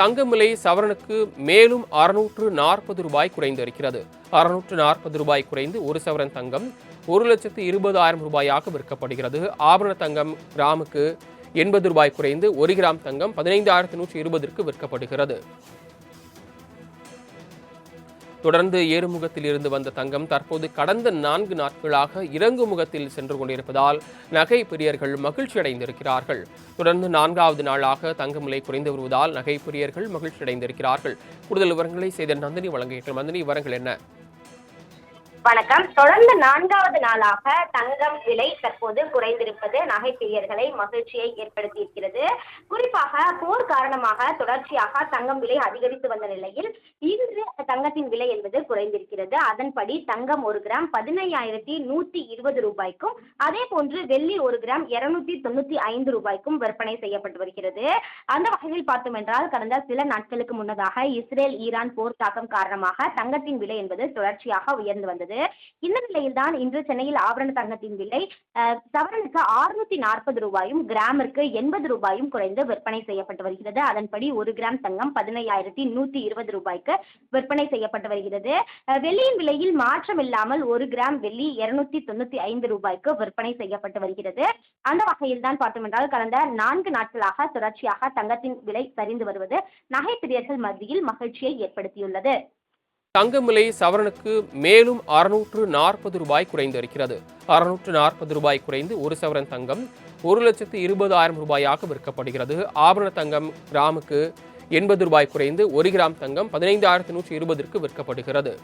தங்கம் விலை சவரனுக்கு மேலும் 640 ரூபாய் குறைந்திருக்கிறது. 640 ரூபாய் குறைந்து ஒரு சவரன் தங்கம் 1,20,000 ரூபாயாக விற்கப்படுகிறது. ஆபரண தங்கம் கிராமுக்கு 80 ரூபாய் குறைந்து 1 கிராம் தங்கம் 15,120ற்கு விற்கப்படுகிறது. தொடர்ந்து ஏறுமுகத்தில் இருந்து வந்த தங்கம் தற்போது கடந்த 4 நாட்களாக இறங்குமுகத்தில் சென்று கொண்டிருப்பதால் நகை பிரியர்கள் மகிழ்ச்சி அடைந்திருக்கிறார்கள். தொடர்ந்து 4வது நாளாக தங்கம் விலை குறைந்து வருவதால் நகை பிரியர்கள் மகிழ்ச்சி அடைந்திருக்கிறார்கள். கூடுதல் விவரங்களை செய்த நந்தினி வழங்குகின்ற நந்தினி, விவரங்கள் என்ன? வணக்கம். தொடர்ந்து 4வது நாளாக தங்கம் விலை தற்போது குறைந்திருப்பது நகை பிரியர்களை மகிழ்ச்சியை ஏற்படுத்தியிருக்கிறது. குறிப்பாக போர் காரணமாக தொடர்ச்சியாக தங்கம் விலை அதிகரித்து வந்த நிலையில் இன்று தங்கத்தின் விலை என்பது குறைந்திருக்கிறது. அதன்படி தங்கம் 1 கிராம் 15,120 ரூபாய்க்கும், அதே போன்று வெள்ளி 1 கிராம் 295 ரூபாய்க்கும் விற்பனை செய்யப்பட்டு வருகிறது. அந்த வகையில் பார்த்தோம் என்றால் கடந்த சில நாட்களுக்கு முன்னதாக இஸ்ரேல் ஈரான் போர் தாக்கம் காரணமாக தங்கத்தின் விலை என்பது தொடர்ச்சியாக உயர்ந்து வந்தது. இந்த நிலையில்தான் இன்று சென்னையில் ஆபரண தங்கத்தின் விலை சவரனுக்கு 640 ரூபாயும் கிராமிற்கு 80 ரூபாயும் குறைந்து விற்பனை செய்யப்பட்டு வருகிறது. அதன்படி 1 கிராம் தங்கம் 15,120 ரூபாய்க்கு விற்பனை செய்யப்பட்டு வருகிறது. வெள்ளியின் விலையில் மாற்றம் இல்லாமல் 1 கிராம் வெள்ளி 295 ரூபாய்க்கு விற்பனை செய்யப்பட்டு வருகிறது. அந்த வகையில் தான் பார்த்தோம் என்றால் கடந்த 4 நாட்களாக தொடர்ச்சியாக தங்கத்தின் விலை சரிந்து வருவது நகை பிரியர்கள் மத்தியில் மகிழ்ச்சியை ஏற்படுத்தியுள்ளது. தங்கம் விலை சவரனுக்கு மேலும் 640 ரூபாய் குறைந்திருக்கிறது. 640 ரூபாய் குறைந்து ஒரு சவரன் தங்கம் 1,20,000 ரூபாயாக விற்கப்படுகிறது. ஆபரண தங்கம் கிராமுக்கு 80 ரூபாய் குறைந்து 1 கிராம் தங்கம் 15,120ற்கு விற்கப்படுகிறது.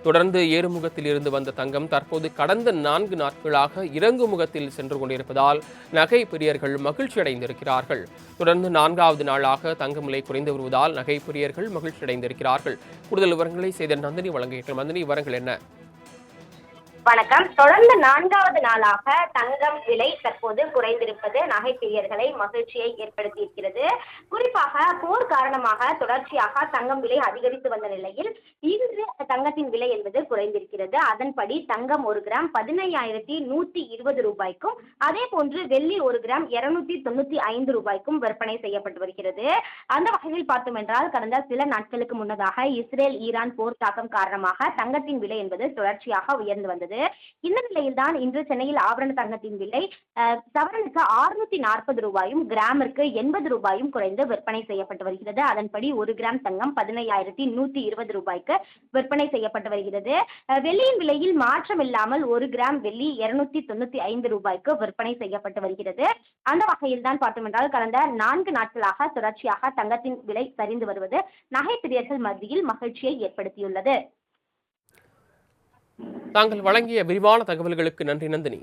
தொடர்ந்து ஏறுமுகத்தில் இருந்து வந்த தங்கம் தற்போது கடந்த 4 நாட்களாக இறங்குமுகத்தில் சென்று கொண்டிருப்பதால் நகை பிரியர்கள் மகிழ்ச்சி அடைந்திருக்கிறார்கள். தொடர்ந்து 4வது நாளாக தங்கம் விலை குறைந்து வருவதால் நகை பிரியர்கள் மகிழ்ச்சி அடைந்திருக்கிறார்கள். கூடுதல் விவரங்களை செய்த நந்தினி வழங்குகின்ற நந்தினி, விவரங்கள் என்ன? வணக்கம். தொடர்ந்து 4வது நாளாக தங்கம் விலை தற்போது குறைந்திருப்பது நகை பிரியர்களை மகிழ்ச்சியை ஏற்படுத்தியிருக்கிறது. குறிப்பாக போர் காரணமாக தொடர்ச்சியாக தங்கம் விலை அதிகரித்து வந்த நிலையில் இன்று தங்கத்தின் விலை என்பது குறைந்திருக்கிறது. அதன்படி தங்கம் 1 கிராம் 15,120 ரூபாய்க்கும், அதே போன்று வெள்ளி 1 கிராம் 295 ரூபாய்க்கும் விற்பனை செய்யப்பட்டு வருகிறது. அந்த வகையில் பார்த்தோம் என்றால் கடந்த சில நாட்களுக்கு முன்னதாக இஸ்ரேல் ஈரான் போர் தாக்கம் காரணமாக தங்கத்தின் விலை என்பது தொடர்ச்சியாக உயர்ந்து வந்தது. இந்த நிலையில்தான் இன்று சென்னையில் ஆபரண தங்கத்தின் விலை சவரனுக்கு 640 ரூபாயும் கிராமிற்கு 80 ரூபாயும் குறைந்து விற்பனை செய்யப்பட்டு வருகிறது. அதன்படி 1 கிராம் தங்கம் 15,120 ரூபாய்க்கு விற்பனை செய்யப்பட்டு வருகிறது. வெள்ளியின் விலையில் மாற்றம் இல்லாமல் 1 கிராம் வெள்ளி 295 ரூபாய்க்கு விற்பனை செய்யப்பட்டு வருகிறது. அந்த வகையில் தான் பார்த்தோம் என்றால் கடந்த 4 நாட்களாக தொடர்ச்சியாக தங்கத்தின் விலை சரிந்து வருவது நகை பிரியர்கள் மத்தியில் மகிழ்ச்சியை ஏற்படுத்தியுள்ளது. தாங்கள் வழங்கிய விரிவான தகவல்களுக்கு நன்றி நந்தினி.